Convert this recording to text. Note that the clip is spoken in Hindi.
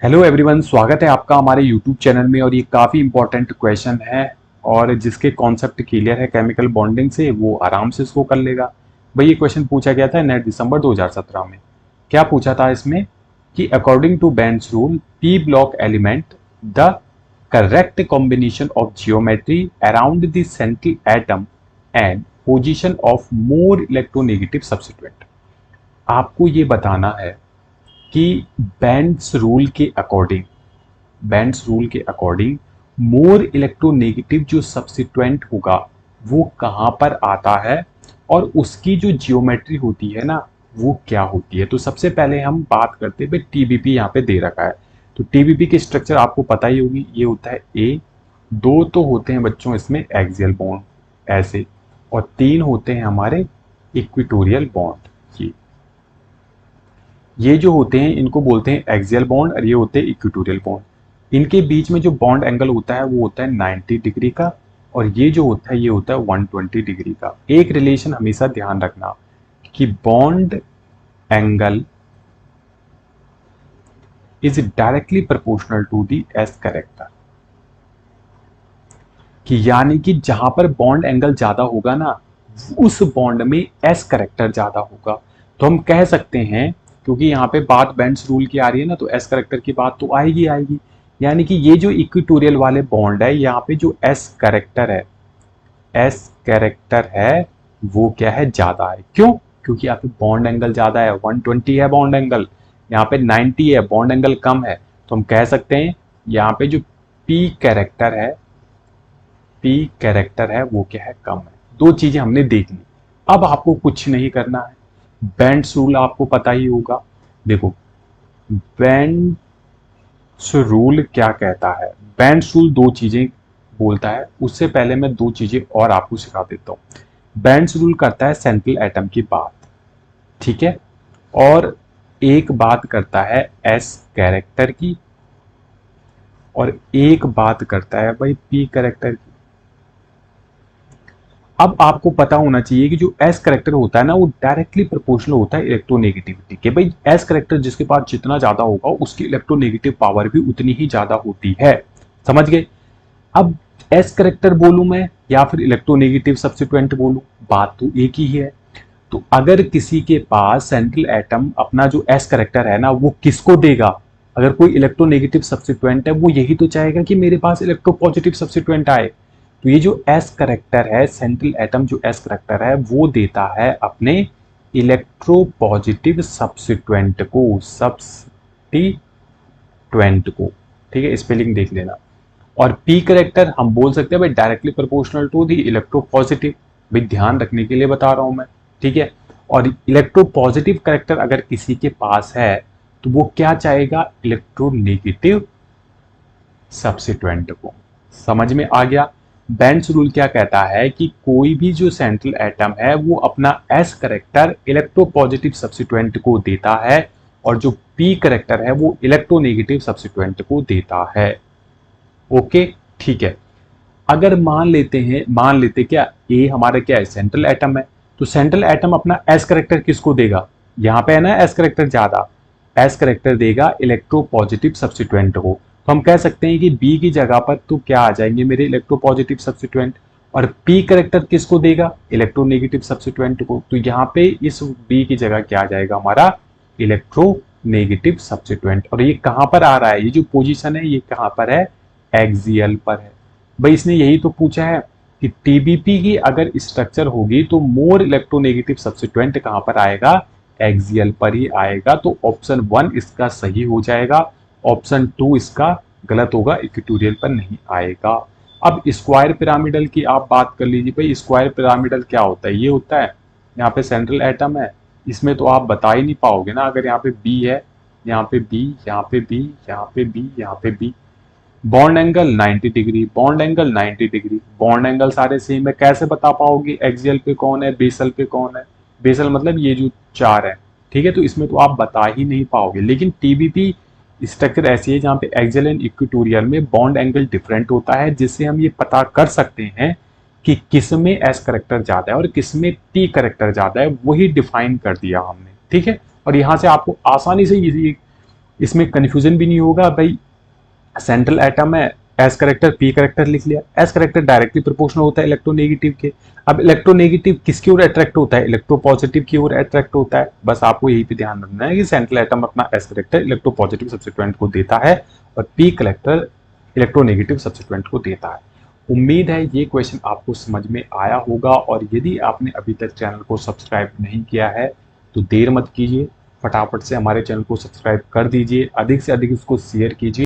हेलो एवरीवन, स्वागत है आपका हमारे यूट्यूब चैनल में। और ये काफ़ी इंपॉर्टेंट क्वेश्चन है और जिसके कॉन्सेप्ट क्लियर है केमिकल बॉन्डिंग से वो आराम से इसको कर लेगा। भाई ये क्वेश्चन पूछा गया था नेट दिसंबर 2017 में। क्या पूछा था इसमें कि according to Bent's rule p block element the correct combination of geometry around the central atom and position of more electronegative substituent. आपको ये बताना है कि बेंड्स रूल के अकॉर्डिंग मोर इलेक्ट्रोनेगेटिव जो सब्स्टिट्यूएंट होगा वो कहाँ पर आता है और उसकी जो जियोमेट्री होती है ना वो क्या होती है। तो सबसे पहले हम बात करते हैं, टीबीपी यहाँ पे दे रखा है। तो टीबीपी की स्ट्रक्चर आपको पता ही होगी, ये होता है ए, दो तो होते हैं बच्चों इसमें एक्सियल बॉन्ड ऐसे, और तीन होते हैं हमारे इक्विटोरियल बॉन्ड। ये जो होते हैं इनको बोलते हैं एक्सियल बॉन्ड और ये होते हैं इक्वेटोरियल बॉन्ड। इनके बीच में जो बॉन्ड एंगल होता है वो होता है 90 डिग्री का, और ये जो होता है ये होता है 120 डिग्री का। एक रिलेशन हमेशा ध्यान रखना कि bond angle is directly proportional to the s character, कि यानी कि जहां पर बॉन्ड एंगल ज्यादा होगा ना उस बॉन्ड में एस करेक्टर ज्यादा होगा। तो हम कह सकते हैं, क्योंकि यहाँ पे बात बेंड्स रूल की आ रही है ना, तो एस करेक्टर की बात तो आएगी आएगी। यानी कि ये जो इक्विटोरियल वाले बॉन्ड है यहाँ पे जो एस कैरेक्टर है वो क्या है, ज्यादा है। क्यों? क्योंकि यहाँ पे बॉन्ड एंगल ज्यादा है, 120 है बॉन्ड एंगल, यहाँ पे 90 है, बॉन्ड एंगल कम है। तो हम कह सकते हैं यहाँ पे जो पी कैरेक्टर है वो क्या है, कम है। दो चीजें हमने देख ली। अब आपको कुछ नहीं करना है, बेंड्स रूल आपको पता ही होगा। देखो बेंड्स रूल क्या कहता है, बेंड्स रूल दो चीजें बोलता है। उससे पहले मैं दो चीजें और आपको सिखा देता हूं। बेंड्स रूल करता है सेंट्रल एटम की बात, ठीक है, और एक बात करता है एस कैरेक्टर की, और एक बात करता है भाई पी कैरेक्टर की। अब आपको पता होना चाहिए कि जो एस करेक्टर होता है ना वो डायरेक्टली प्रोपोर्शनल होता है इलेक्ट्रोनेगेटिविटी के। भाई एस करेक्टर जिसके पास जितना ज्यादा होगा उसकी इलेक्ट्रोनेगेटिव पावर भी उतनी ही ज्यादा होती है। समझ गए? अब एस करेक्टर बोलूं मैं या फिर इलेक्ट्रोनेगेटिव सब्स्टिट्यूएंट बोलूं, बात तो एक ही है। तो अगर किसी के पास सेंट्रल एटम अपना जो एस करेक्टर है ना वो किसको देगा, अगर कोई इलेक्ट्रोनेगेटिव सब्स्टिट्यूएंट है वो यही तो चाहेगा कि मेरे पास इलेक्ट्रोपॉजिटिव सब्स्टिट्यूएंट आए। तो ये जो एस करेक्टर है, सेंट्रल एटम जो एस करेक्टर है वो देता है अपने इलेक्ट्रोपॉजिटिव सब्स्टिट्यूएंट को। ठीक है, स्पेलिंग देख लेना। और पी करेक्टर हम बोल सकते हैं भाई directly proportional to the electropositive. भाई ध्यान रखने के लिए बता रहा हूं मैं, ठीक है। और इलेक्ट्रोपॉजिटिव करेक्टर अगर किसी के पास है तो वो क्या चाहेगा, इलेक्ट्रोनेगेटिव सब्स्टिट्यूएंट को। समझ में आ गया? बेंड्स रूल क्या कहता है कि कोई भी जो सेंट्रल एटम है वो अपना एस करेक्टर इलेक्ट्रोपॉजिटिव सब्स्टिट्यूएंट को देता है, और जो पी करेक्टर है वो इलेक्ट्रोनेगेटिव सब्स्टिट्यूएंट को देता है। ओके, ठीक है। अगर मान लेते क्या ए हमारा क्या है, सेंट्रल एटम है, तो सेंट्रल एटम अपना एस करेक्टर किसको देगा, यहां पे है ना एस करेक्टर ज्यादा, एस करेक्टर देगा इलेक्ट्रोपॉजिटिव सब्स्टिट्यूएंट को। तो हम कह सकते हैं कि बी की जगह पर तो क्या आ जाएंगे मेरे इलेक्ट्रोपॉजिटिव सब्स्टिट्यूएंट, और पी करेक्टर किसको देगा, इलेक्ट्रोनेगेटिव सब्स्टिट्यूएंट को। तो यहाँ पे इस बी की जगह क्या आ जाएगा हमारा, इलेक्ट्रोनेगेटिव सब्स्टिट्यूएंट। और ये कहां पर आ रहा है, ये जो पोजीशन है ये कहां पर है, एक्सियल पर है। भाई इसने यही तो पूछा है कि टीबीपी की अगर स्ट्रक्चर होगी तो मोर इलेक्ट्रोनेगेटिव सब्स्टिट्यूएंट कहां पर आएगा, एक्सियल पर ही आएगा। तो ऑप्शन 1 इसका सही हो जाएगा, ऑप्शन 2 इसका गलत होगा, इक्वेटोरियल पर नहीं आएगा। अब स्क्वायर पिरामिडल की आप बात कर लीजिए। भाई स्क्वायर पिरामिडल क्या होता है, ये होता है यहाँ पे सेंट्रल एटम है, इसमें तो आप बता ही नहीं पाओगे ना। अगर यहाँ पे बी है, यहाँ पे बी, यहाँ पे बी, यहाँ पे बी, यहाँ पे B, bond angle 90 degree, bond angle 90 degree, bond angle सारे सेम है, कैसे बता पाओगे एक्सियल पे कौन है, बेसल पे कौन है। बेसल मतलब ये जो चार है, ठीक है। तो इसमें तो आप बता ही नहीं पाओगे। लेकिन टीबीपी स्ट्रक्चर ऐसी है जहां पे एक्सियल एंड इक्वेटोरियल में बॉन्ड एंगल डिफरेंट होता है, जिससे हम ये पता कर सकते हैं कि किस में एस करेक्टर ज्यादा है और किस में टी करेक्टर ज्यादा है, वही डिफाइन कर दिया हमने, ठीक है। और यहां से आपको आसानी से इसमें कन्फ्यूजन भी नहीं होगा भाई, सेंट्रल एटम है, एस करेक्टर पी करेक्टर लिख लिया। एस करेक्टर डायरेक्टली प्रोपोर्शनल होता है इलेक्ट्रोनेगेटिव के। अब इलेक्ट्रोनेगेटिव किसकी ओर अट्रैक्ट होता है, इलेक्ट्रोपॉजिटिव की ओर अट्रैक्ट होता है। बस आपको यही पे ध्यान रखना है कि सेंट्रल एटम अपना एस करेक्टर इलेक्ट्रोपॉजिटिव सब्स्टिट्यूएंट को देता है और पी कलेक्टर इलेक्ट्रोनेगेटिव सब्स्टिट्यूएंट को देता है। उम्मीद है ये क्वेश्चन आपको समझ में आया होगा, और यदि आपने अभी तक चैनल को सब्सक्राइब नहीं किया है तो देर मत कीजिए, फटाफट से हमारे चैनल को सब्सक्राइब कर दीजिए, अधिक से अधिक उसको शेयर कीजिए।